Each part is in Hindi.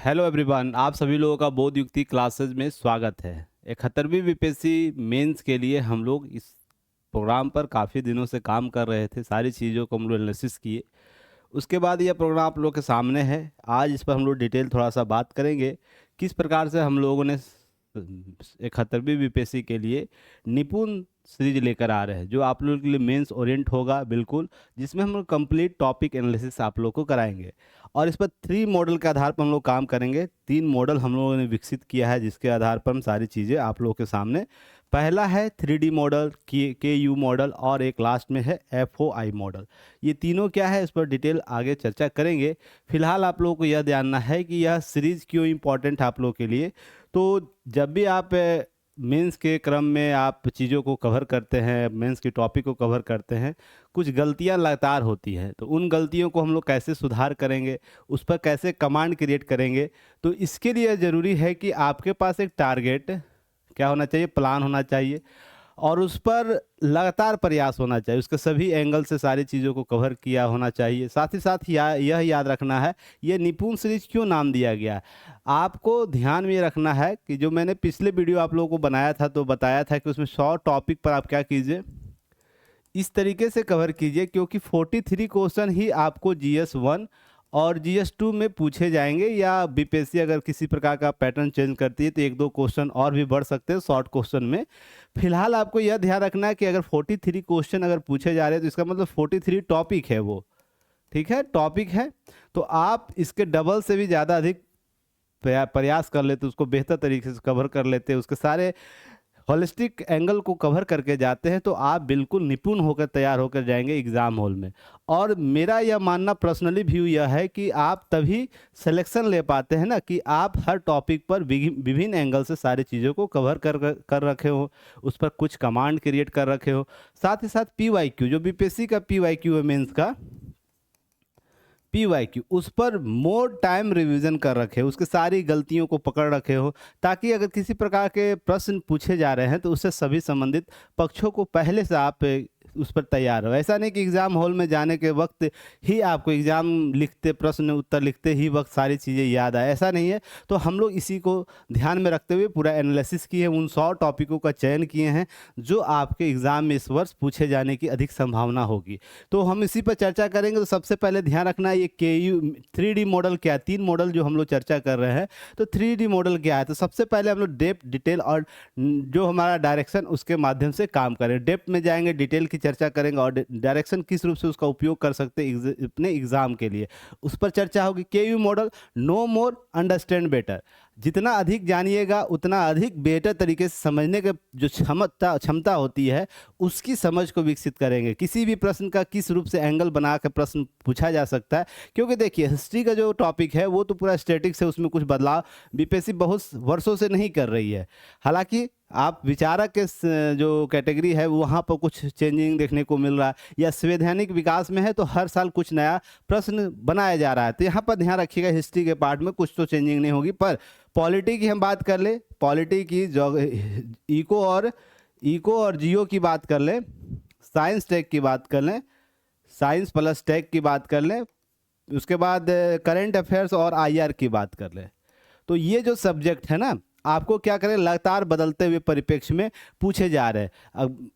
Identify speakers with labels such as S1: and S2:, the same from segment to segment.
S1: हेलो एवरीवन, आप सभी लोगों का बोध युक्ति क्लासेस में स्वागत है। 71वीं बीपीएससी मेंस के लिए हम लोग इस प्रोग्राम पर काफ़ी दिनों से काम कर रहे थे। सारी चीज़ों को हम लोग एनालिसिस किए। उसके बाद यह प्रोग्राम आप लोग के सामने है। आज इस पर हम लोग डिटेल थोड़ा सा बात करेंगे, किस प्रकार से हम लोगों ने 71वीं बीपीएससी के लिए निपुण सीरीज लेकर आ रहे हैं, जो आप लोगों के लिए मेंस ओरिएंट होगा बिल्कुल, जिसमें हम लोग कंप्लीट टॉपिक एनालिसिस आप लोग को कराएंगे। और इस पर 3 मॉडल के आधार पर हम लोग काम करेंगे। 3 मॉडल हम लोगों ने विकसित किया है, जिसके आधार पर हम सारी चीज़ें आप लोगों के सामने। पहला है 3D मॉडल, के यू मॉडल, और एक लास्ट में है FOI मॉडल। ये तीनों क्या है, इस पर डिटेल आगे चर्चा करेंगे। फिलहाल आप लोगों को यह जानना है कि यह सीरीज़ क्यों इम्पोर्टेंट है आप लोगों के लिए। तो जब भी आप मेंस के क्रम में आप चीज़ों को कवर करते हैं, मेंस के टॉपिक को कवर करते हैं, कुछ गलतियां लगातार होती हैं। तो उन गलतियों को हम लोग कैसे सुधार करेंगे, उस पर कैसे कमांड क्रिएट करेंगे, तो इसके लिए ज़रूरी है कि आपके पास एक टारगेट क्या होना चाहिए, प्लान होना चाहिए, और उस पर लगातार प्रयास होना चाहिए। उसके सभी एंगल से सारी चीज़ों को कवर किया होना चाहिए। साथ ही साथ यह याद रखना है, ये निपुण सीरीज क्यों नाम दिया गया है। आपको ध्यान में ये रखना है कि जो मैंने पिछले वीडियो आप लोगों को बनाया था, तो बताया था कि उसमें 100 टॉपिक पर आप क्या कीजिए, इस तरीके से कवर कीजिए, क्योंकि 43 क्वेश्चन ही आपको GS1 और GS2 में पूछे जाएंगे, या बीपीएससी अगर किसी प्रकार का पैटर्न चेंज करती है तो 1-2 क्वेश्चन और भी बढ़ सकते हैं शॉर्ट क्वेश्चन में। फिलहाल आपको यह ध्यान रखना है कि अगर 43 क्वेश्चन अगर पूछे जा रहे हैं, तो इसका मतलब 43 टॉपिक है वो, ठीक है, टॉपिक है। तो आप इसके डबल से भी ज़्यादा अधिक प्रयास कर लेते, उसको बेहतर तरीके से कवर कर लेते, उसके सारे होलिस्टिक एंगल को कवर करके जाते हैं, तो आप बिल्कुल निपुण होकर तैयार होकर जाएंगे एग्ज़ाम हॉल में। और मेरा यह मानना पर्सनली व्यू यह है कि आप तभी सिलेक्शन ले पाते हैं ना, कि आप हर टॉपिक पर विभिन्न एंगल से सारी चीज़ों को कवर कर रखे हो, उस पर कुछ कमांड क्रिएट कर रखे हो। साथ ही साथ PYQ, जो बीपीएससी का PYQ है मेंस का PYQ, उस पर मोर टाइम रिवीजन कर रखे हो, उसके सारी गलतियों को पकड़ रखे हो, ताकि अगर किसी प्रकार के प्रश्न पूछे जा रहे हैं तो उससे सभी संबंधित पक्षों को पहले से आप उस पर तैयार हो। ऐसा नहीं कि एग्ज़ाम हॉल में जाने के वक्त ही आपको एग्ज़ाम लिखते, प्रश्न उत्तर लिखते ही वक्त सारी चीज़ें याद आए, ऐसा नहीं है। तो हम लोग इसी को ध्यान में रखते हुए पूरा एनालिसिस किए, उन 100 टॉपिकों का चयन किए हैं जो आपके एग्ज़ाम में इस वर्ष पूछे जाने की अधिक संभावना होगी। तो हम इसी पर चर्चा करेंगे। तो सबसे पहले ध्यान रखना है, ये KU 3D मॉडल क्या है। 3 मॉडल जो हम लोग चर्चा कर रहे हैं, तो 3D मॉडल क्या है। तो सबसे पहले हम लोग डेप्थ, डिटेल और जो हमारा डायरेक्शन, उसके माध्यम से काम करें। डेप्थ में जाएंगे, डिटेल की चर्चा करेंगे, और डायरेक्शन किस रूप से उसका उपयोग कर सकते हैं अपने एग्जाम के लिए, उस पर चर्चा होगी। KU मॉडल, नो मोर अंडरस्टैंड बेटर। जितना अधिक जानिएगा उतना अधिक बेहतर तरीके से समझने के जो क्षमता होती है, उसकी समझ को विकसित करेंगे। किसी भी प्रश्न का किस रूप से एंगल बना के प्रश्न पूछा जा सकता है, क्योंकि देखिए हिस्ट्री का जो टॉपिक है वो तो पूरा स्टैटिक्स है, उसमें कुछ बदलाव बीपीएससी बहुत वर्षों से नहीं कर रही है। हालांकि आप विचारक के जो कैटेगरी है वहाँ पर कुछ चेंजिंग देखने को मिल रहा है, या संवैधानिक विकास में है तो हर साल कुछ नया प्रश्न बनाया जा रहा है। तो यहाँ पर ध्यान रखिएगा, हिस्ट्री के पार्ट में कुछ तो चेंजिंग नहीं होगी। पर पॉलिटी की हम बात कर ले, पॉलिटी की जो इको और जियो की बात कर ले, साइंस टेक की बात कर लें, साइंस प्लस टेक की बात कर लें, उसके बाद करंट अफेयर्स और IR की बात कर लें। तो ये जो सब्जेक्ट है ना, आपको क्या करें, लगातार बदलते हुए परिप्रेक्ष्य में पूछे जा रहे हैं। अब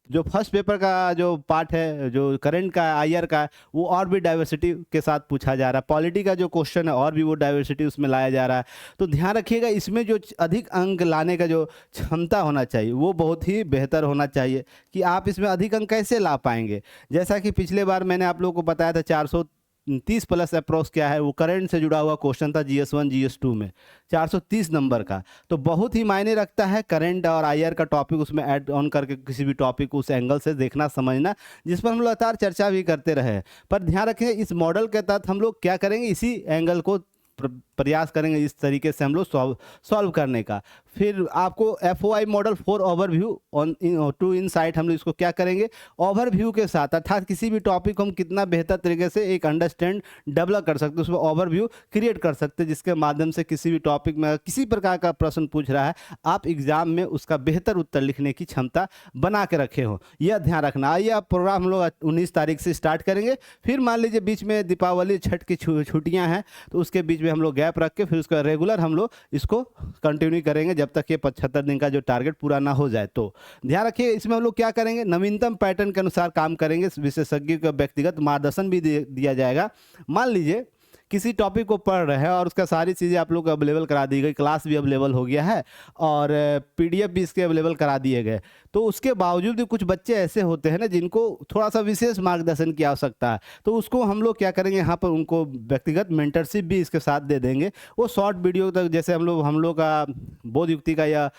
S1: जो फर्स्ट पेपर का जो पार्ट है, जो करंट का IR का है, वो और भी डाइवर्सिटी के साथ पूछा जा रहा है। पॉलिटी का जो क्वेश्चन है और भी वो डाइवर्सिटी उसमें लाया जा रहा है। तो ध्यान रखिएगा, इसमें जो अधिक अंक लाने का जो क्षमता होना चाहिए वो बहुत ही बेहतर होना चाहिए, कि आप इसमें अधिक अंक कैसे ला पाएंगे। जैसा कि पिछले बार मैंने आप लोगों को बताया था, 430 प्लस अप्रोक्स क्या है, वो करंट से जुड़ा हुआ क्वेश्चन था GS1 GS2 में, 430 नंबर का। तो बहुत ही मायने रखता है करंट और IR का टॉपिक उसमें ऐड ऑन करके किसी भी टॉपिक को उस एंगल से देखना, समझना, जिस पर हम लगातार चर्चा भी करते रहे। पर ध्यान रखें, इस मॉडल के तहत हम लोग क्या करेंगे, इसी एंगल को प्रयास करेंगे इस तरीके से हम लोग सॉल्व करने का। फिर आपको FOI model, 4 overview on 2 insight, हम लोग इसको क्या करेंगे, ओवरव्यू के साथ, अर्थात किसी भी टॉपिक को हम कितना बेहतर तरीके से एक अंडरस्टैंड डेवलप कर सकते हैं, उसमें ओवरव्यू क्रिएट कर सकते हैं, जिसके माध्यम से किसी भी टॉपिक में किसी प्रकार का प्रश्न पूछ रहा है, आप एग्जाम में उसका बेहतर उत्तर लिखने की क्षमता बना के रखे हो। यह ध्यान रखना। आइए, आप प्रोग्राम हम लोग 19 तारीख से स्टार्ट करेंगे। फिर मान लीजिए बीच में दीपावली, छठ की छुट्टियाँ हैं, तो उसके बीच में हम लोग गैप रख के फिर उसका रेगुलर हम लोग इसको कंटिन्यू करेंगे जब तक ये 75 दिन का जो टारगेट पूरा ना हो जाए। तो ध्यान रखिए, इसमें हम लोग क्या करेंगे, नवीनतम पैटर्न के अनुसार काम करेंगे, विशेषज्ञ का व्यक्तिगत मार्गदर्शन भी दिया जाएगा। मान लीजिए किसी टॉपिक को पढ़ रहे हैं और उसका सारी चीज़ें आप लोग को अवेलेबल करा दी गई, क्लास भी अवेलेबल हो गया है और पीडीएफ भी इसके अवेलेबल करा दिए गए, तो उसके बावजूद भी कुछ बच्चे ऐसे होते हैं ना जिनको थोड़ा सा विशेष मार्गदर्शन की आवश्यकता है, तो उसको हम लोग क्या करेंगे, यहाँ पर उनको व्यक्तिगत मेंटरशिप भी इसके साथ दे देंगे। वो शॉर्ट वीडियो तक, जैसे हम लोग का बोध युक्ति का या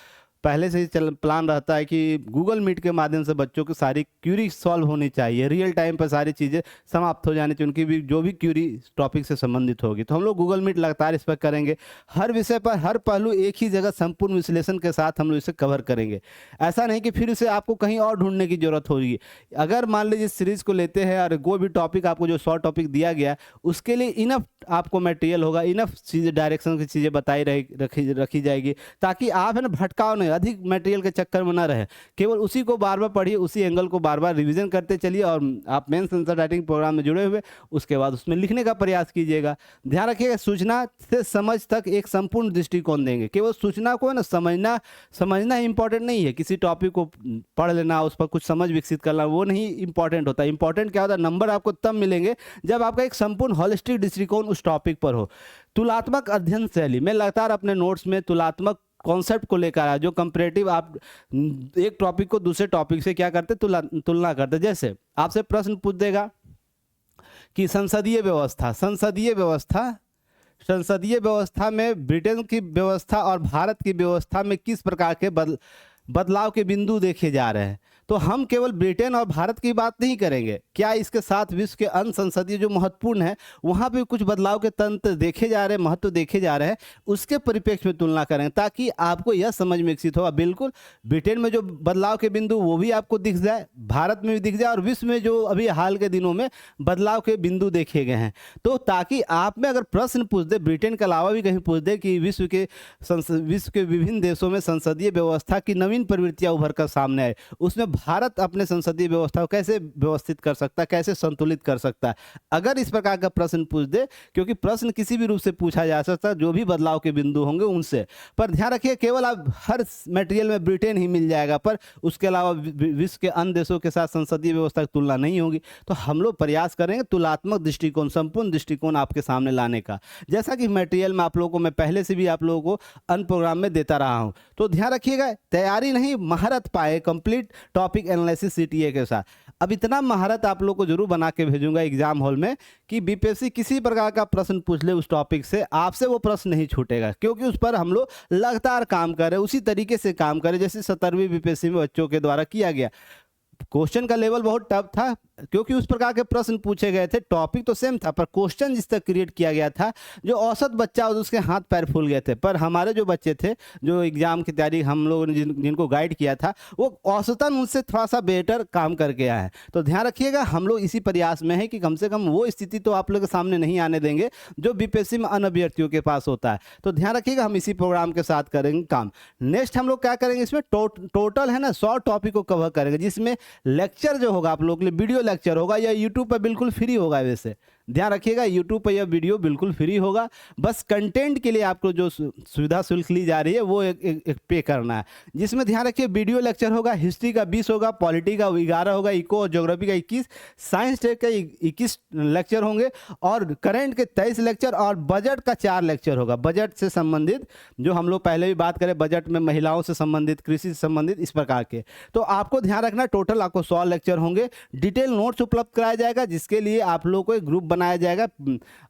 S1: पहले से ही प्लान रहता है कि गूगल मीट के माध्यम से बच्चों की सारी क्यूरी सॉल्व होनी चाहिए, रियल टाइम पर सारी चीज़ें समाप्त हो जानी चाहिए, उनकी भी जो भी क्यूरी टॉपिक से संबंधित होगी। तो हम लोग गूगल मीट लगातार इस पर करेंगे, हर विषय पर हर पहलू एक ही जगह संपूर्ण विश्लेषण के साथ हम लोग इसे कवर करेंगे। ऐसा नहीं कि फिर इसे आपको कहीं और ढूंढने की जरूरत होगी। अगर मान लीजिए सीरीज को लेते हैं और कोई भी टॉपिक आपको जो शॉर्ट टॉपिक दिया गया उसके लिए इनफ आपको मटेरियल होगा, इनफ चीज़ें डायरेक्शन की चीज़ें बताई रखी जाएगी, ताकि आप है ना भटकाव नहीं, अधिक मटेरियल के चक्कर में ना रहे, केवल उसी को बार बार पढ़िए, उसी एंगल को बार बार रिवीजन करते चलिए और आप मेंस आंसर राइटिंग प्रोग्राम में जुड़े हुए उसके बाद उसमें लिखने का प्रयास कीजिएगा। ध्यान रखिएगा, सूचना से समझ तक एक संपूर्ण दृष्टिकोण देंगे। केवल सूचना को है ना समझना इंपॉर्टेंट नहीं है, किसी टॉपिक को पढ़ लेना, उस पर कुछ समझ विकसित करना वो नहीं इंपॉर्टेंट होता। इंपॉर्टेंट क्या होता है, नंबर आपको तब मिलेंगे जब आपका एक संपूर्ण होलिस्टिक दृष्टिकोण उस टॉपिक पर हो। तुलनात्मक अध्ययन शैली, मैं लगातार अपने नोट्स में तुलनात्मक कॉन्सेप्ट को लेकर आया, जो कंपैरेटिव, आप एक टॉपिक को दूसरे टॉपिक से क्या करते, तुलना करते। जैसे आपसे प्रश्न पूछ देगा कि संसदीय व्यवस्था में ब्रिटेन की व्यवस्था और भारत की व्यवस्था में किस प्रकार के बदलाव के बिंदु देखे जा रहे हैं, तो हम केवल ब्रिटेन और भारत की बात नहीं करेंगे, क्या इसके साथ विश्व के अन्य संसदीय जो महत्वपूर्ण है वहाँ पे कुछ बदलाव के तंत्र देखे जा रहे हैं, महत्व देखे जा रहे हैं, उसके परिप्रेक्ष्य में तुलना करेंगे ताकि आपको यह समझ में विकसित होगा। बिल्कुल ब्रिटेन में जो बदलाव के बिंदु वो भी आपको दिख जाए, भारत में भी दिख जाए और विश्व में जो अभी हाल के दिनों में बदलाव के बिंदु देखे गए हैं, तो ताकि आप में अगर प्रश्न पूछ दे, ब्रिटेन के अलावा भी कहीं पूछ दे कि विश्व के विभिन्न देशों में संसदीय व्यवस्था की नवीन प्रवृत्तियां उभर कर सामने आए, उसमें भारत अपने संसदीय व्यवस्था को कैसे व्यवस्थित कर सकता है, कैसे संतुलित कर सकता है, अगर इस प्रकार का प्रश्न पूछ दे, क्योंकि प्रश्न किसी भी रूप से पूछा जा सकता है, जो भी बदलाव के बिंदु होंगे उनसे। पर ध्यान रखिए, केवल आप हर मटेरियल में ब्रिटेन ही मिल जाएगा, पर उसके अलावा विश्व के अन्य देशों के साथ संसदीय व्यवस्था की तुलना नहीं होगी। तो हम लोग प्रयास करेंगे तुलनात्मक दृष्टिकोण, संपूर्ण दृष्टिकोण आपके सामने लाने का, जैसा कि मटेरियल में आप लोगों को मैं पहले से भी आप लोगों को अन्य प्रोग्राम में देता रहा हूं। तो ध्यान रखिएगा, तैयारी नहीं महारत पाए, कंप्लीट टॉपिक एनालिसिस सीटीए के साथ। अब इतना महारत आप लोग को जरूर बना के भेजूंगा एग्जाम हॉल में कि बीपीएससी किसी प्रकार का प्रश्न पूछ ले उस टॉपिक से, आपसे वो प्रश्न नहीं छूटेगा, क्योंकि उस पर हम लोग लगातार काम करें, उसी तरीके से काम करें जैसे 17वीं बीपीएससी में बच्चों के द्वारा किया गया। क्वेश्चन का लेवल बहुत टफ था, क्योंकि उस प्रकार के प्रश्न पूछे गए थे, टॉपिक तो सेम था पर क्वेश्चन जिस तक क्रिएट किया गया था, जो औसत बच्चा उसके हाथ पैर फूल गए थे। पर हमारे जो बच्चे थे जो एग्जाम की तैयारी हम लोगों ने जिनको गाइड किया था, वो औसतन उनसे थोड़ा सा बेटर काम करके आए हैं। तो ध्यान रखिएगा, हम लोग इसी प्रयास में है कि कम से कम वो स्थिति तो आप लोग के सामने नहीं आने देंगे जो बीपीएससी में अन्य अभ्यर्थियों के पास होता है। तो ध्यान रखिएगा, हम इसी प्रोग्राम के साथ करेंगे काम। नेक्स्ट हम लोग क्या करेंगे, इसमें टोटल है ना 100 टॉपिक को कवर करेंगे, जिसमें लेक्चर जो होगा आप लोग के लिए वीडियो लेक्चर होगा, या यूट्यूब पर बिल्कुल फ्री होगा। वैसे ध्यान रखिएगा, यूट्यूब पर यह वीडियो बिल्कुल फ्री होगा, बस कंटेंट के लिए आपको जो सुविधा शुल्क ली जा रही है वो एक पे करना है, जिसमें ध्यान रखिए वीडियो लेक्चर होगा, हिस्ट्री का 20 होगा, पॉलिटी का 11 होगा, इको और ज्योग्राफी का 21, साइंस टेक का 21 लेक्चर होंगे और करंट के 23 लेक्चर और बजट का 4 लेक्चर होगा। बजट से संबंधित जो हम लोग पहले भी बात करें, बजट में महिलाओं से संबंधित, कृषि से संबंधित, इस प्रकार के। तो आपको ध्यान रखना, टोटल आपको 100 लेक्चर होंगे। डिटेल नोट्स उपलब्ध कराया जाएगा, जिसके लिए आप लोगों को एक ग्रुप बनाया जाएगा,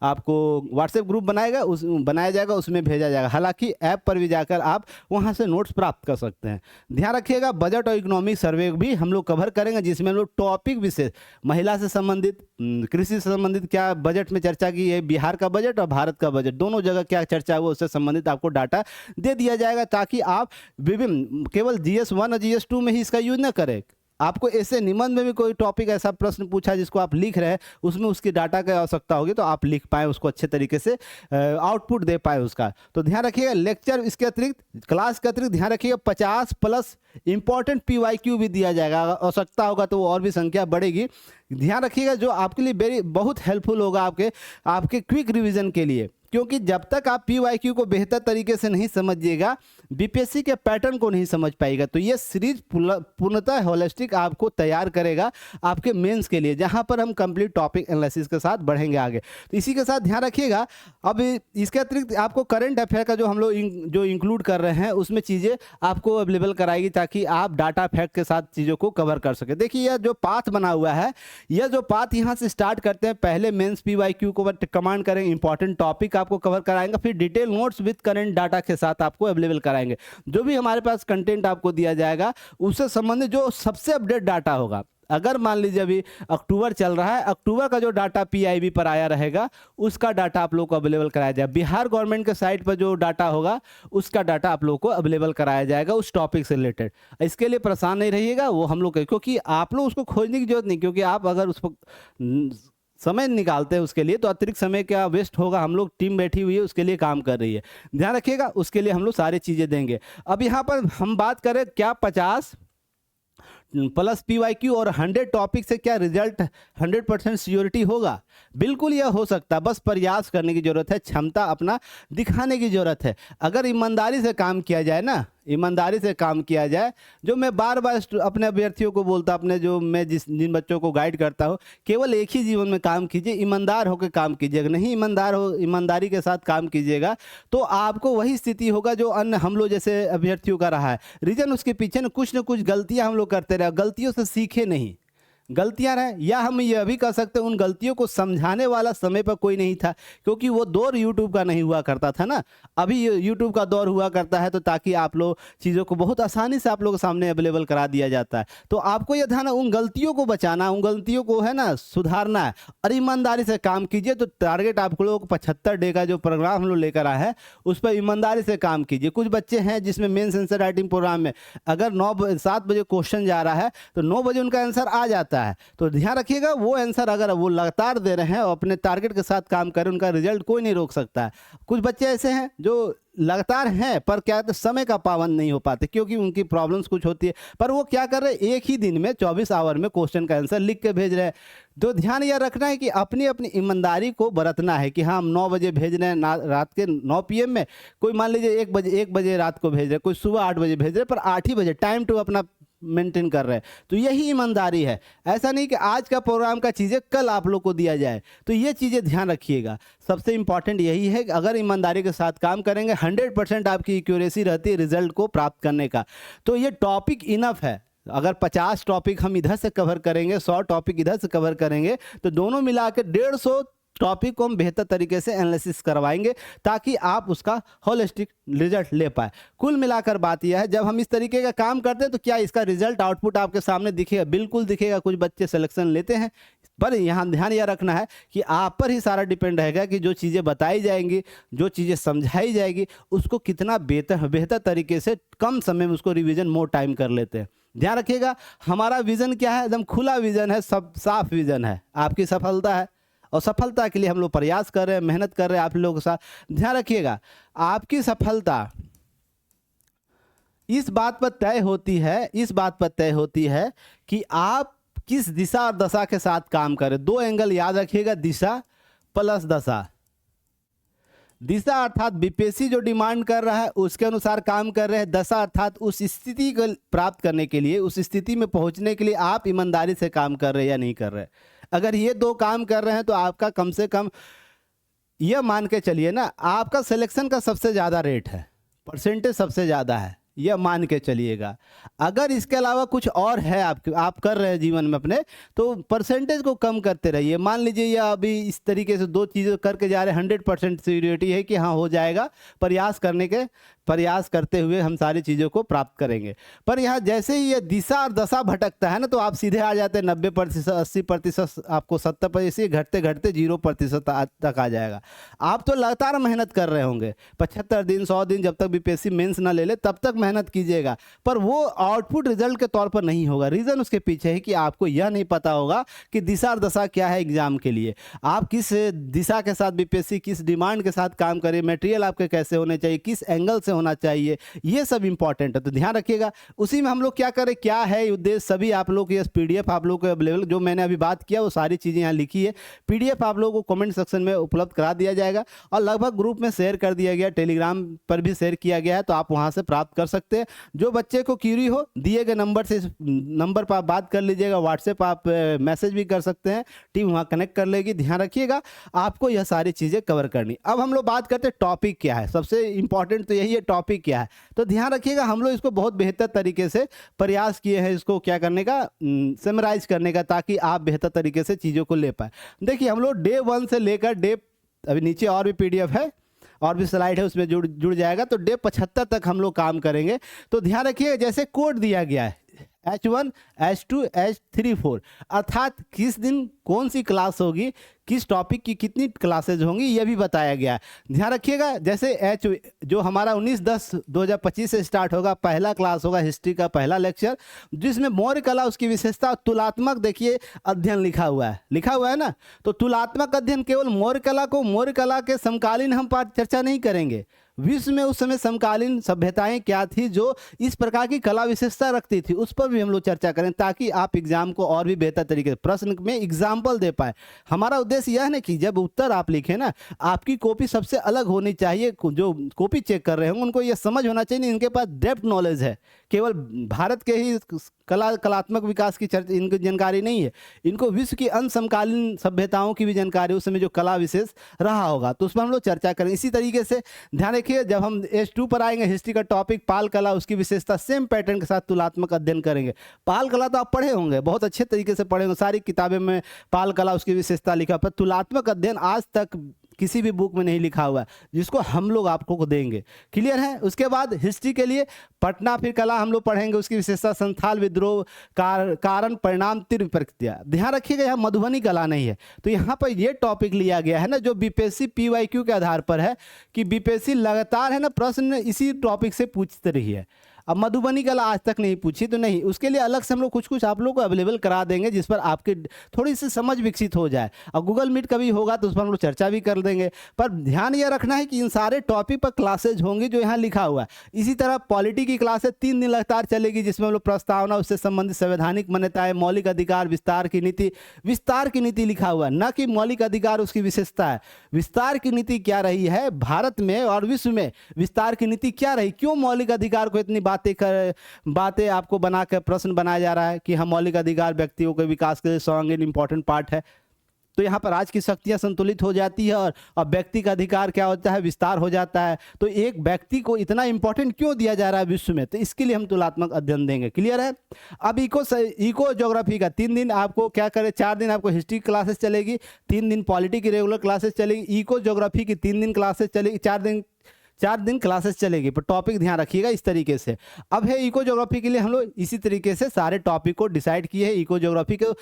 S1: आपको व्हाट्सएप ग्रुप बनाया जाएगा, उसमें भेजा जाएगा। हालांकि ऐप पर भी जाकर आप वहां से नोट्स प्राप्त कर सकते हैं। ध्यान रखिएगा, बजट और इकोनॉमिक सर्वे भी हम लोग कवर करेंगे, जिसमें हम लोग टॉपिक विशेष, महिला से संबंधित, कृषि से संबंधित क्या बजट में चर्चा की है, बिहार का बजट और भारत का बजट दोनों जगह क्या चर्चा हुआ, उससे संबंधित आपको डाटा दे दिया जाएगा, ताकि आप विभिन्न केवल GS 1 और GS 2 में ही इसका यूज न करें। आपको ऐसे निबंध में भी कोई टॉपिक ऐसा प्रश्न पूछा जिसको आप लिख रहे हैं, उसमें उसकी डाटा की आवश्यकता होगी, तो आप लिख पाए उसको अच्छे तरीके से, आउटपुट दे पाए उसका। तो ध्यान रखिएगा, लेक्चर इसके अतिरिक्त, क्लास के अतिरिक्त ध्यान रखिएगा 50+ इंपॉर्टेंट PYQ भी दिया जाएगा। आवश्यकता होगा तो वो और भी संख्या बढ़ेगी। ध्यान रखिएगा, जो आपके लिए बहुत हेल्पफुल होगा आपके क्विक रिवीजन के लिए। क्योंकि जब तक आप पीवाईक्यू को बेहतर तरीके से नहीं समझिएगा, बीपीएससी के पैटर्न को नहीं समझ पाएगा। तो ये सीरीज पूर्णतः होलिस्टिक आपको तैयार करेगा आपके मेंस के लिए, जहां पर हम कंप्लीट टॉपिक एनालिसिस के साथ बढ़ेंगे आगे। तो इसी के साथ ध्यान रखिएगा। अब इसके अतिरिक्त आपको करंट अफेयर का जो हम लोग जो इंक्लूड कर रहे हैं उसमें चीज़ें आपको अवेलेबल कराएगी, ताकि आप डाटा फैक्ट के साथ चीज़ों को कवर कर सके। देखिए यह जो पाथ बना हुआ है, यह जो पाथ यहाँ से स्टार्ट करते हैं, पहले मेंस पीवाईक्यू को कमांड करेंगे, इंपॉर्टेंट टॉपिक आपको कवर कराएंगे, फिर detail notes with current data के साथ आपको अवेलेबल कराएंगे। जो भी हमारे पास कंटेंट आपको दिया जाएगा उससे संबंधित जो सबसे अपडेट डाटा होगा, अगर मान लीजिए अभी अक्टूबर चल रहा है, अक्टूबर का जो डाटा पीआईबी पर आया रहेगा उसका डाटा आप लोग को अवेलेबल कराया जाए। बिहार गवर्नमेंट के साइट पर जो डाटा होगा उसका डाटा आप लोग को अवेलेबल कराया जाएगा उस टॉपिक से रिलेटेड। इसके लिए परेशान नहीं रहिएगा, वो हम लोग, क्योंकि आप लोग उसको खोजने की जरूरत नहीं, क्योंकि आप अगर उस पर समय निकालते हैं उसके लिए तो अतिरिक्त समय क्या वेस्ट होगा। हम लोग टीम बैठी हुई है उसके लिए काम कर रही है, ध्यान रखिएगा, उसके लिए हम लोग सारी चीज़ें देंगे। अब यहाँ पर हम बात करें क्या 50 प्लस पीवाईक्यू और 100 टॉपिक से क्या रिजल्ट 100% श्योरिटी होगा? बिल्कुल यह हो सकता है, बस प्रयास करने की जरूरत है, क्षमता अपना दिखाने की जरूरत है। अगर ईमानदारी से काम किया जाए ना, ईमानदारी से काम किया जाए, जो मैं बार बार अपने अभ्यर्थियों को बोलता, अपने जो मैं जिन बच्चों को गाइड करता हूँ, केवल एक ही जीवन में काम कीजिए, ईमानदार होकर काम कीजिएगा। नहीं ईमानदारी के साथ काम कीजिएगा तो आपको वही स्थिति होगा जो अन्य हम लोग जैसे अभ्यर्थियों का रहा है। रीजन उसके पीछे न कुछ गलतियाँ हम लोग करते रहे, गलतियों से सीखे नहीं, गलतियां रहे, या हम यह भी कह सकते हैं उन गलतियों को समझाने वाला समय पर कोई नहीं था, क्योंकि वो दौर यूट्यूब का नहीं हुआ करता था ना। अभी यूट्यूब का दौर हुआ करता है, तो ताकि आप लोग चीज़ों को बहुत आसानी से आप लोगों के सामने अवेलेबल करा दिया जाता है। तो आपको यह ध्यान है, उन गलतियों को बचाना, उन गलतियों को है ना सुधारना है, और ईमानदारी से काम कीजिए। तो टारगेट आप लोगों को 75 डे का जो प्रोग्राम हम लोग लेकर आए हैं उस पर ईमानदारी से काम कीजिए। कुछ बच्चे हैं जिसमें मेंस आंसर राइटिंग प्रोग्राम में अगर 7 बजे क्वेश्चन जा रहा है तो 9 बजे उनका आंसर आ जाता है। तो ध्यान रखिएगा, वो आंसर अगर वो लगातार दे रहे हैं और अपने टारगेट के साथ काम करें, उनका रिजल्ट कोई नहीं रोक सकता है। कुछ बच्चे ऐसे हैं जो लगातार हैं पर क्या कहते समय का पाबंद नहीं हो पाते, क्योंकि उनकी प्रॉब्लम्स कुछ होती है, पर वो क्या कर रहे हैं, एक ही दिन में 24 आवर में क्वेश्चन का आंसर लिख के भेज रहे हैं। तो ध्यान यह रखना है कि अपनी अपनी ईमानदारी को बरतना है कि हाँ हम 9 बजे भेज रहे हैं, रात के 9 PM में, कोई मान लीजिए 1 बजे रात को भेज रहे, कोई सुबह 8 बजे भेज रहे, पर 8 ही बजे टाइम टू अपना मेंटेन कर रहे हैं। तो यही ईमानदारी है, ऐसा नहीं कि आज का प्रोग्राम का चीज़ें कल आप लोग को दिया जाए। तो ये चीज़ें ध्यान रखिएगा, सबसे इंपॉर्टेंट यही है कि अगर ईमानदारी के साथ काम करेंगे 100% आपकी एक्यूरेसी रहती है रिजल्ट को प्राप्त करने का। तो ये टॉपिक इनफ है। अगर 50 टॉपिक हम इधर से कवर करेंगे, 100 टॉपिक इधर से कवर करेंगे, तो दोनों मिला के 150 टॉपिक को हम बेहतर तरीके से एनालिसिस करवाएंगे, ताकि आप उसका होलिस्टिक रिजल्ट ले पाए। कुल मिलाकर बात यह है, जब हम इस तरीके का काम करते हैं तो क्या इसका रिजल्ट आउटपुट आपके सामने दिखेगा? बिल्कुल दिखेगा। कुछ बच्चे सिलेक्शन लेते हैं, पर यहाँ ध्यान यह रखना है कि आप पर ही सारा डिपेंड रहेगा कि जो चीज़ें बताई जाएंगी, जो चीज़ें समझाई जाएगी, उसको कितना बेहतर तरीके से कम समय में उसको रिवीजन मोर टाइम कर लेते हैं। ध्यान रखिएगा, हमारा विज़न क्या है? एकदम खुला विज़न है, सब साफ विज़न है, आपकी सफलता है, और सफलता के लिए हम लोग प्रयास कर रहे हैं, मेहनत कर रहे हैं आप लोगों के साथ। ध्यान रखिएगा, आपकी सफलता इस बात पर तय होती है कि आप किस दिशा और दशा के साथ काम करें। 2 एंगल याद रखिएगा, दिशा प्लस दशा। दिशा अर्थात बीपीएससी जो डिमांड कर रहा है उसके अनुसार काम कर रहे हैं। दशा अर्थात उस स्थिति को प्राप्त करने के लिए, उस स्थिति में पहुंचने के लिए आप ईमानदारी से काम कर रहे हैं या नहीं कर रहे। अगर ये 2 काम कर रहे हैं तो आपका कम से कम यह मान के चलिए ना, आपका सिलेक्शन का सबसे ज़्यादा रेट है, परसेंटेज सबसे ज़्यादा है, यह मान के चलिएगा। अगर इसके अलावा कुछ और है आप कर रहे हैं जीवन में अपने, तो परसेंटेज को कम करते रहिए। मान लीजिए यह अभी इस तरीके से 2 चीज़ें करके जा रहे हैं, 100% सिक्योरिटी है कि हाँ हो जाएगा, प्रयास करते हुए हम सारी चीज़ों को प्राप्त करेंगे। पर यहाँ जैसे ही ये दिशा और दशा भटकता है ना, तो आप सीधे आ जाते हैं 90%, 80%, आपको 70%, घटते घटते 0% तक आ जाएगा। आप तो लगातार मेहनत कर रहे होंगे, 75 दिन 100 दिन, जब तक बीपीएससी मेंस ना ले ले तब तक मेहनत कीजिएगा, पर वो आउटपुट रिजल्ट के तौर पर नहीं होगा। रीज़न उसके पीछे है कि आपको यह नहीं पता होगा कि दिशा और दशा क्या है एग्जाम के लिए, आप किस दिशा के साथ बीपीएससी किस डिमांड के साथ काम करें, मटेरियल आपके कैसे होने चाहिए, किस एंगल से होना चाहिए, ये सब इंपॉर्टेंट है। तो ध्यान रखिएगा। उसी में हम लोग क्या करें, क्या है उद्देश्य, सभी आप लोग ये पीडीएफ आप लोग को अवेलेबल, जो मैंने अभी बात किया वो सारी चीज़ें यहाँ लिखी है, पीडीएफ आप लोगों को कमेंट सेक्शन में उपलब्ध करा दिया जाएगा और लगभग ग्रुप में शेयर कर दिया गया, टेलीग्राम पर भी शेयर किया गया है, तो आप वहाँ से प्राप्त कर सकते हैं। जो बच्चे को क्यूरी हो दिए गए नंबर से, नंबर पर आप बात कर लीजिएगा, व्हाट्सएप आप मैसेज भी कर सकते हैं, टीम वहाँ कनेक्ट कर लेगी। ध्यान रखिएगा, आपको यह सारी चीज़ें कवर करनी। अब हम लोग बात करते हैं टॉपिक क्या है, सबसे इंपॉर्टेंट तो यही है टॉपिक क्या है। तो ध्यान रखिएगा, हम लोग इसको बहुत बेहतर तरीके से प्रयास किए हैं इसको क्या करने का, समराइज करने का, ताकि आप बेहतर तरीके से चीज़ों को ले पाए। देखिए हम लोग डे 1 से लेकर डे, अभी नीचे और भी पीडीएफ है और भी स्लाइड है, उसमें जुड़ जाएगा, तो डे 75 तक हम लोग काम करेंगे। तो ध्यान रखिए, जैसे कोड दिया गया है H1, H2, H3, 4, अर्थात किस दिन कौन सी क्लास होगी, किस टॉपिक की कितनी क्लासेज होंगी, यह भी बताया गया है। ध्यान रखिएगा, जैसे H जो हमारा 19/10/2025 से स्टार्ट होगा, पहला क्लास होगा हिस्ट्री का पहला लेक्चर, जिसमें मौर्य कला उसकी विशेषता, तुलनात्मक देखिए अध्ययन लिखा हुआ है ना। तो तुलनात्मक अध्ययन केवल मौर्य कला को, मौर्य कला के समकालीन हम चर्चा नहीं करेंगे, विश्व में उस समय समकालीन सभ्यताएं क्या थी जो इस प्रकार की कला विशेषता रखती थी, उस पर भी हम लोग चर्चा करें, ताकि आप एग्जाम को और भी बेहतर तरीके से प्रश्न में एग्जाम्पल दे पाए। हमारा उद्देश्य यह है ना कि जब उत्तर आप लिखें ना, आपकी कॉपी सबसे अलग होनी चाहिए। जो कॉपी चेक कर रहे होंगे उनको यह समझ होना चाहिए इनके पास डेप्थ नॉलेज है, केवल भारत के ही कलात्मक विकास की इनको जानकारी नहीं है, इनको विश्व की अन्य समकालीन सभ्यताओं की भी जानकारी, उस समय जो कला विशेष रहा होगा, तो उस पर हम लोग चर्चा करें। इसी तरीके से ध्यान रखिए, जब हम H2 पर आएंगे, हिस्ट्री का टॉपिक पाल कला, उसकी विशेषता, सेम पैटर्न के साथ तुलनात्मक अध्ययन करेंगे। पाल कला तो आप पढ़े होंगे, बहुत अच्छे तरीके से पढ़े होंगे, सारी किताबें में पाल कला उसकी विशेषता लिखा, पर तुलनात्मक अध्ययन आज तक किसी भी बुक में नहीं लिखा हुआ है, जिसको हम लोग आपको को देंगे। क्लियर है। उसके बाद हिस्ट्री के लिए पटना फिर कला हम लोग पढ़ेंगे, उसकी विशेषता, संथाल विद्रोह, कारण परिणाम, तीव्र प्रक्रिया। ध्यान रखिएगा, यहाँ मधुबनी कला नहीं है, तो यहाँ पर ये टॉपिक लिया गया है ना, जो बीपीएससी PYQ के आधार पर है, कि बीपीएससी लगातार है ना प्रश्न इसी टॉपिक से पूछते रही है। अब मधुबनी कला आज तक नहीं पूछी, तो नहीं, उसके लिए अलग से हम लोग कुछ आप लोग को अवेलेबल करा देंगे, जिस पर आपकी थोड़ी सी समझ विकसित हो जाए। और गूगल मीट कभी होगा तो उस पर हम लोग चर्चा भी कर देंगे। पर ध्यान यह रखना है कि इन सारे टॉपिक पर क्लासेज होंगी जो यहाँ लिखा हुआ है। इसी तरह पॉलिटी की क्लासेज 3 दिन लगातार चलेगी, जिसमें हम लोग प्रस्तावना, उससे संबंधित संवैधानिक मान्यताएं, मौलिक अधिकार, विस्तार की नीति लिखा हुआ है, न कि मौलिक अधिकार उसकी विशेषता है। विस्तार की नीति क्या रही है भारत में और विश्व में, विस्तार की नीति क्या रही, क्यों मौलिक अधिकार को इतनी बातें आपको बनाकर प्रश्न बनाया जा रहा है कि हम मौलिक अधिकार व्यक्तियों के विकास के लिए सर्वांगीण इंपॉर्टेंट पार्ट है। तो यहाँ पर आज की शक्तियाँ संतुलित हो जाती है और व्यक्ति का अधिकार क्या होता है, विस्तार हो जाता है। तो एक व्यक्ति को इतना इंपॉर्टेंट क्यों दिया जा रहा है विश्व में, तो इसके लिए हम तुलनात्मक अध्ययन देंगे। क्लियर है। अब इको ज्योग्राफी का 3 दिन आपको क्या करें, 4 दिन आपको हिस्ट्री क्लासेस चलेगी, 3 दिन पॉलिटी की रेगुलर क्लासेस चलेगी, इको ज्योग्राफी की 3 दिन क्लासेस चलेगी, 4 दिन क्लासेस चलेगी। पर टॉपिक ध्यान रखिएगा इस तरीके से। अब है इको ज्योग्राफी के लिए हम लोग इसी तरीके से सारे टॉपिक को डिसाइड किए हैं। इको ज्योग्राफी को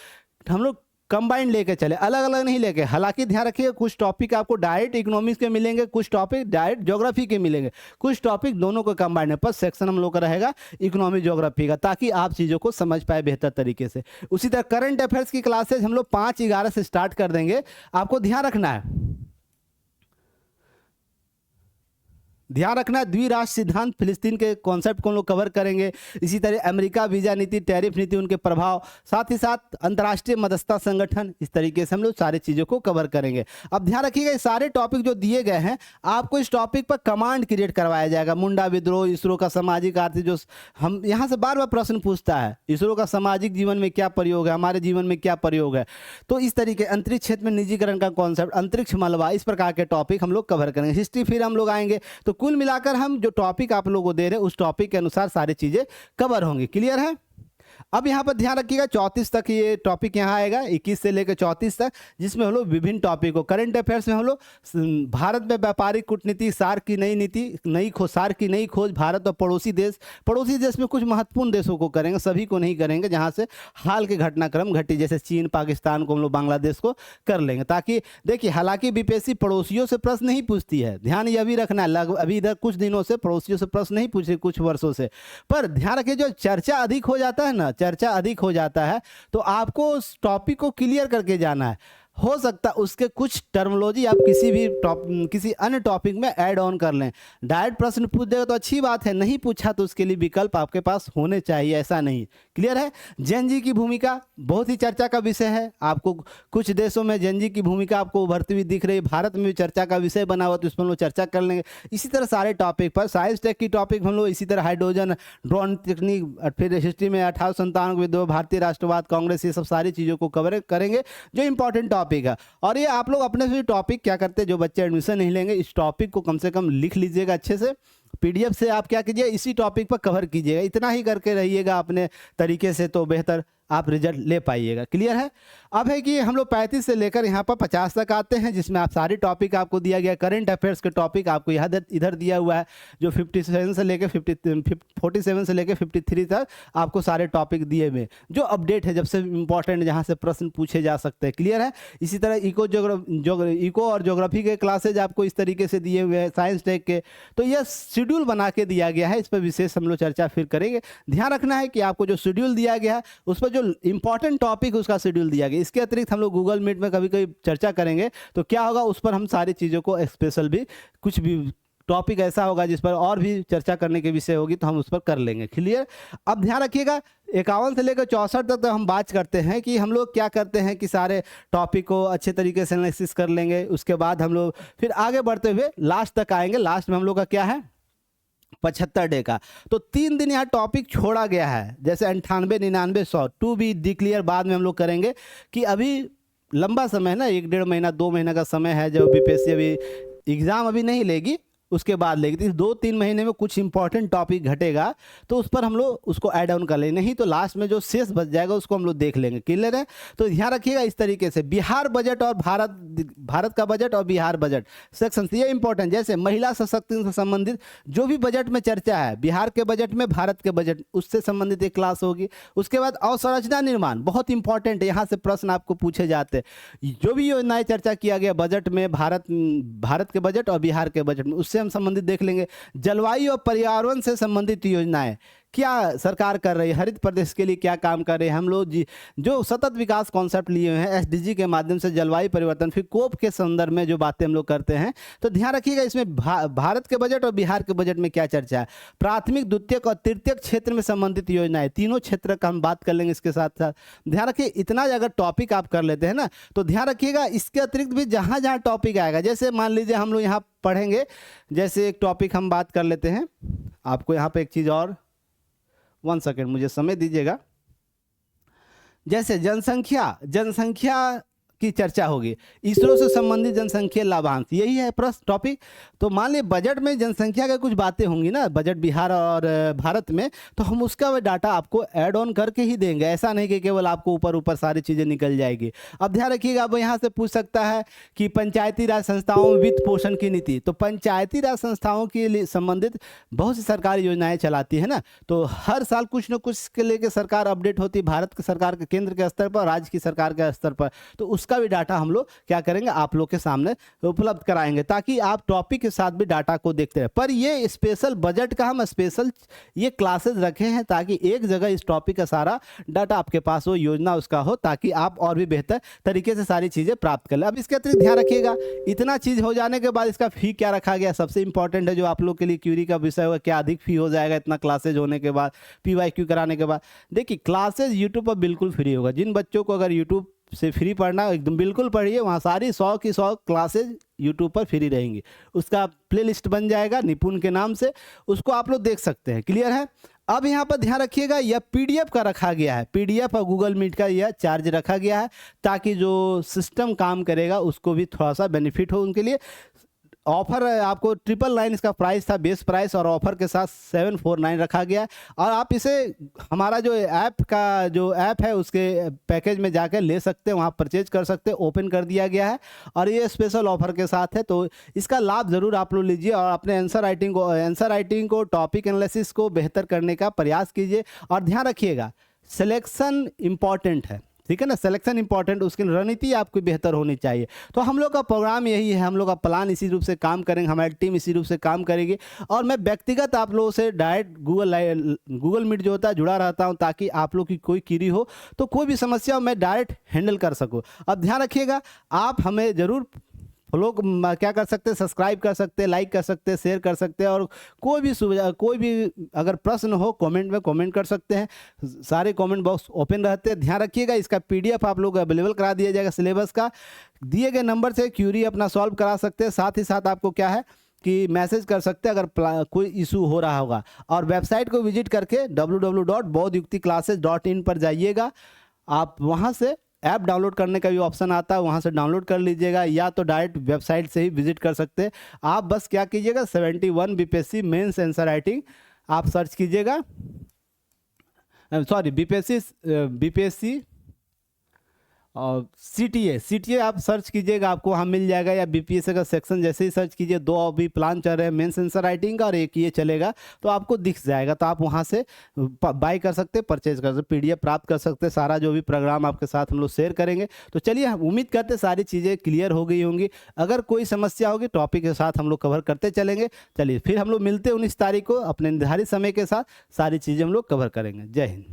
S1: हम लोग कंबाइंड लेके चले, अलग अलग नहीं लेके। हालांकि ध्यान रखिएगा, कुछ टॉपिक आपको डायरेक्ट इकोनॉमिक्स के मिलेंगे, कुछ टॉपिक डायरेक्ट ज्योग्राफी के मिलेंगे, कुछ टॉपिक दोनों को कंबाइंड है। पर सेक्शन हम लोग का रहेगा इकोनॉमिक ज्योग्राफी का, ताकि आप चीज़ों को समझ पाए बेहतर तरीके से। उसी तरह करंट अफेयर्स की क्लासेज हम लोग 5/11 से स्टार्ट कर देंगे। आपको ध्यान रखना है, द्विराष्ट्र सिद्धांत, फिलिस्तीन के कॉन्सेप्ट को हम लोग कवर करेंगे। इसी तरह अमेरिका वीजा नीति, टैरिफ नीति, उनके प्रभाव, साथ ही साथ अंतर्राष्ट्रीय मध्यस्थता संगठन, इस तरीके से हम लोग सारी चीज़ों को कवर करेंगे। अब ध्यान रखिएगा, ये सारे टॉपिक जो दिए गए हैं, आपको इस टॉपिक पर कमांड क्रिएट करवाया जाएगा। मुंडा विद्रोह, इसरो का सामाजिक आर्थिक, जो हम यहाँ से बार बार प्रश्न पूछता है, इसरो का सामाजिक जीवन में क्या प्रयोग है, हमारे जीवन में क्या प्रयोग है। तो इस तरीके अंतरिक्ष क्षेत्र में निजीकरण का कॉन्सेप्ट, अंतरिक्ष मलबा, इस प्रकार के टॉपिक हम लोग कवर करेंगे। हिस्ट्री फिर हम लोग आएंगे। तो कुल मिलाकर हम जो टॉपिक आप लोगों को दे रहे हैं, उस टॉपिक के अनुसार सारी चीज़ें कवर होंगी। क्लियर है। अब यहाँ पर ध्यान रखिएगा 34 तक ये टॉपिक यहाँ आएगा, 21 से लेकर 34 तक, जिसमें हम लोग विभिन्न टॉपिक को करंट अफेयर्स में हम लोग भारत में व्यापारिक कूटनीति, सार्क की नई नीति, सार्क की नई खोज, भारत और पड़ोसी देश में कुछ महत्वपूर्ण देशों को करेंगे, सभी को नहीं करेंगे, जहाँ से हाल के घटनाक्रम घटी, जैसे चीन, पाकिस्तान को हम लोग बांग्लादेश को कर लेंगे। ताकि देखिए, हालांकि बीपीएससी पड़ोसियों से प्रश्न नहीं पूछती है, ध्यान ये भी रखना है, अभी इधर कुछ दिनों से पड़ोसियों से प्रश्न नहीं पूछे, कुछ वर्षों से, पर ध्यान रखिए जो चर्चा अधिक हो जाता है ना, चर्चा अधिक हो जाता है तो आपको उस टॉपिक को क्लियर करके जाना है। हो सकता है उसके कुछ टर्मिनोलॉजी आप किसी अन्य टॉपिक में ऐड ऑन कर लें। डायरेक्ट प्रश्न पूछ देगा तो अच्छी बात है, नहीं पूछा तो उसके लिए विकल्प आपके पास होने चाहिए, ऐसा नहीं। क्लियर है? जेएनजी की भूमिका बहुत ही चर्चा का विषय है। आपको कुछ देशों में जेएनजी की भूमिका आपको उभरती हुई दिख रही है, भारत में भी चर्चा का विषय बना हुआ, तो इस पर हम लोग चर्चा कर लेंगे। इसी तरह सारे टॉपिक पर साइंस टेक की टॉपिक हम लोग इसी तरह हाइड्रोजन, ड्रोन तकनीक, फिर हिस्ट्री में 1897 विद्रोह, भारतीय राष्ट्रवाद, कांग्रेस, ये सब सारी चीज़ों को कवर करेंगे जो इंपॉर्टेंट टॉपिक है। और ये आप लोग अपने से टॉपिक क्या करते हैं, जो बच्चे एडमिशन नहीं लेंगे, इस टॉपिक को कम से कम लिख लीजिएगा अच्छे से, पीडीएफ से आप क्या कीजिए, इसी टॉपिक पर कवर कीजिएगा। इतना ही करके रहिएगा अपने तरीके से, तो बेहतर आप रिजल्ट ले पाइएगा। क्लियर है? अब है कि हम लोग 35 से लेकर यहाँ पर 50 तक आते हैं, जिसमें आप सारे टॉपिक आपको दिया गया। करंट अफेयर्स के टॉपिक आपको इधर दिया हुआ है, जो 47 से लेकर 47 से लेकर 53 तक आपको सारे टॉपिक दिए हुए, जो अपडेट है, जब से इंपॉर्टेंट, जहाँ से प्रश्न पूछे जा सकते हैं। क्लियर है? इसी तरह इको और ज्योग्राफी के क्लासेज आपको इस तरीके से दिए हुए हैं, साइंस टेक के। तो यह शेड्यूल बना के दिया गया है, इस पर विशेष हम लोग चर्चा फिर करेंगे। ध्यान रखना है कि आपको जो शेड्यूल दिया गया है उस पर जो इंपॉर्टेंट टॉपिक उसका शेड्यूल दिया गया। इसके अतिरिक्त हम लोग गूगल मीट में कभी कभी चर्चा करेंगे, तो क्या होगा, उस पर हम सारी चीज़ों को स्पेशल भी, कुछ भी टॉपिक ऐसा होगा जिस पर और भी चर्चा करने के विषय होगी तो हम उस पर कर लेंगे। क्लियर? अब ध्यान रखिएगा 51 से लेकर 64 तक तो हम बात करते हैं कि हम लोग क्या करते हैं कि सारे टॉपिक को अच्छे तरीके से एनालिसिस कर लेंगे। उसके बाद हम लोग फिर आगे बढ़ते हुए लास्ट तक आएंगे। लास्ट में हम लोग का क्या है, 75 डे का। तो 3 दिन यहाँ टॉपिक छोड़ा गया है, जैसे 98, 99, 100 टू बी डिक्लेयर बाद में हम लोग करेंगे, कि अभी लंबा समय है ना, 1-1.5 महीना 2 महीना का समय है, जब बीपीएससी अभी एग्ज़ाम अभी नहीं लेगी, उसके बाद लेगी। तो इस 2-3 महीने में कुछ इंपॉर्टेंट टॉपिक घटेगा तो उस पर हम लोग उसको ऐड ऑन कर लेंगे, नहीं तो लास्ट में जो शेष बच जाएगा उसको हम लोग देख लेंगे। क्लियर है? तो ध्यान रखिएगा इस तरीके से बिहार बजट और भारत का बजट और बिहार बजट सेक्शन, ये इंपॉर्टेंट, जैसे महिला सशक्तिकरण से संबंधित जो भी बजट में चर्चा है, बिहार के बजट में, भारत के बजट, उससे संबंधित एक क्लास होगी। उसके बाद अवसंरचना निर्माण बहुत इंपॉर्टेंट है, यहाँ से प्रश्न आपको पूछे जाते हैं। जो भी योजनाएं चर्चा किया गया बजट में, भारत के बजट और बिहार के बजट में, उससे हम संबंधित देख लेंगे। जलवायु और पर्यावरण से संबंधित योजनाएं क्या सरकार कर रही है, हरित प्रदेश के लिए क्या काम कर रहे हैं हम लोग, जो सतत विकास कॉन्सेप्ट लिए हुए हैं एसडीजी के माध्यम से, जलवायु परिवर्तन, फिर कोप के संदर्भ में जो बातें हम लोग करते हैं। तो ध्यान रखिएगा इसमें भारत के बजट और बिहार के बजट में क्या चर्चा है। प्राथमिक, द्वितीयक और तृतीयक क्षेत्र में संबंधित योजनाएं, तीनों क्षेत्र का हम बात कर लेंगे इसके साथ साथ। ध्यान रखिए इतना अगर टॉपिक आप कर लेते हैं ना, तो ध्यान रखिएगा इसके अतिरिक्त भी जहाँ जहाँ टॉपिक आएगा, जैसे मान लीजिए हम लोग यहाँ पढ़ेंगे, जैसे एक टॉपिक हम बात कर लेते हैं, आपको यहाँ पे एक चीज़ और, 1 सेकेंड मुझे समय दीजिएगा। जैसे जनसंख्या की चर्चा होगी, इसरो से संबंधित जनसंख्या लाभांश, यही है प्रश्न टॉपिक। तो मान लीजिए बजट में जनसंख्या की कुछ बातें होंगी ना, बजट बिहार और भारत में, तो हम उसका डाटा आपको ऐड ऑन करके ही देंगे, ऐसा नहीं कि केवल आपको ऊपर ऊपर सारी चीज़ें निकल जाएगी। अब ध्यान रखिएगा, अब यहाँ से पूछ सकता है कि पंचायती राज संस्थाओं में वित्त पोषण की नीति, तो पंचायती राज संस्थाओं के लिए संबंधित बहुत सी सरकारी योजनाएं चलाती है ना, तो हर साल कुछ न कुछ के लेके सरकार अपडेट होती है, भारत की सरकार के केंद्र के स्तर पर, राज्य की सरकार के स्तर पर, तो उसका भी डाटा हम लोग क्या करेंगे, आप लोग के सामने उपलब्ध कराएंगे, ताकि आप टॉपिक के साथ भी डाटा को देखते रहे। पर ये स्पेशल बजट का हम स्पेशल ये क्लासेस रखे हैं, ताकि एक जगह इस टॉपिक का सारा डाटा आपके पास हो, योजना उसका हो, ताकि आप और भी बेहतर तरीके से सारी चीज़ें प्राप्त कर लें। अब इसके अतिरिक्त ध्यान रखिएगा, इतना चीज़ हो जाने के बाद इसका फी क्या रखा गया, सबसे इंपॉर्टेंट है, जो आप लोग के लिए क्यूरी का विषय होगा, क्या अधिक फी हो जाएगा इतना क्लासेज होने के बाद, PYQ कराने के बाद। देखिए क्लासेज यूट्यूब पर बिल्कुल फ्री होगा, जिन बच्चों को अगर यूट्यूब से फ्री पढ़ना एकदम बिल्कुल पढ़िए, वहाँ सारी 100 की 100 क्लासेज यूट्यूब पर फ्री रहेंगी। उसका प्लेलिस्ट बन जाएगा निपुण के नाम से, उसको आप लोग देख सकते हैं। क्लियर है? अब यहाँ पर ध्यान रखिएगा, यह PDF का रखा गया है, PDF और गूगल मीट का यह चार्ज रखा गया है, ताकि जो सिस्टम काम करेगा उसको भी थोड़ा सा बेनिफिट हो उनके लिए। ऑफर आपको 999 इसका प्राइस था, बेस प्राइस, और ऑफर के साथ 749 रखा गया। और आप इसे हमारा जो ऐप है उसके पैकेज में जाकर ले सकते हैं, वहाँ परचेज कर सकते हैं, ओपन कर दिया गया है और ये स्पेशल ऑफर के साथ है। तो इसका लाभ ज़रूर आप लोग लीजिए और अपने आंसर राइटिंग को टॉपिक एनालिसिस को बेहतर करने का प्रयास कीजिए। और ध्यान रखिएगा, सिलेक्शन इम्पॉर्टेंट है, ठीक है ना, सिलेक्शन इंपॉर्टेंट, उसकी रणनीति आपकी बेहतर होनी चाहिए। तो हम लोग का प्रोग्राम यही है, हम लोग का प्लान इसी रूप से काम करेंगे, हमारी टीम इसी रूप से काम करेगी। और मैं व्यक्तिगत आप लोगों से डायरेक्ट गूगल मीट जो होता है जुड़ा रहता हूं, ताकि आप लोग की कोई क्वेरी हो तो कोई भी समस्या हो मैं डायरेक्ट हैंडल कर सकूं। अब ध्यान रखिएगा, आप हमें ज़रूर लोग क्या कर सकते हैं, सब्सक्राइब कर सकते हैं, लाइक कर सकते हैं, शेयर कर सकते हैं, और कोई भी अगर प्रश्न हो कमेंट में कमेंट कर सकते हैं, सारे कमेंट बॉक्स ओपन रहते हैं। ध्यान रखिएगा, इसका पीडीएफ आप लोग अवेलेबल करा दिया जाएगा सिलेबस का, दिए गए नंबर से क्यूरी अपना सॉल्व करा सकते हैं। साथ ही साथ आपको क्या है कि मैसेज कर सकते हैं अगर कोई इशू हो रहा होगा। और वेबसाइट को विजिट करके www.bodhyukticlasses.in पर जाइएगा, आप वहाँ से ऐप डाउनलोड करने का भी ऑप्शन आता है, वहाँ से डाउनलोड कर लीजिएगा, या तो डायरेक्ट वेबसाइट से ही विजिट कर सकते हैं। आप बस क्या कीजिएगा, 71 बीपीएससी मेंस आंसर राइटिंग आप सर्च कीजिएगा, सॉरी बीपीएससी और सीटीए आप सर्च कीजिएगा, आपको वहाँ मिल जाएगा, या बीपीएससी का सेक्शन जैसे ही सर्च कीजिए, 2 अभी प्लान चल रहे हैं, मेंस आंसर राइटिंग का और एक ये चलेगा, तो आपको दिख जाएगा। तो आप वहाँ से बाय कर सकते, परचेज कर सकते, पीडीएफ प्राप्त कर सकते, सारा जो भी प्रोग्राम आपके साथ हम लोग शेयर करेंगे। तो चलिए, हम उम्मीद करते सारी चीज़ें क्लियर हो गई होंगी। अगर कोई समस्या होगी टॉपिक के साथ हम लोग कवर करते चलेंगे। चलिए फिर हम लोग मिलते हैं 19 तारीख को अपने निर्धारित समय के साथ, सारी चीज़ें हम लोग कवर करेंगे। जय हिंद।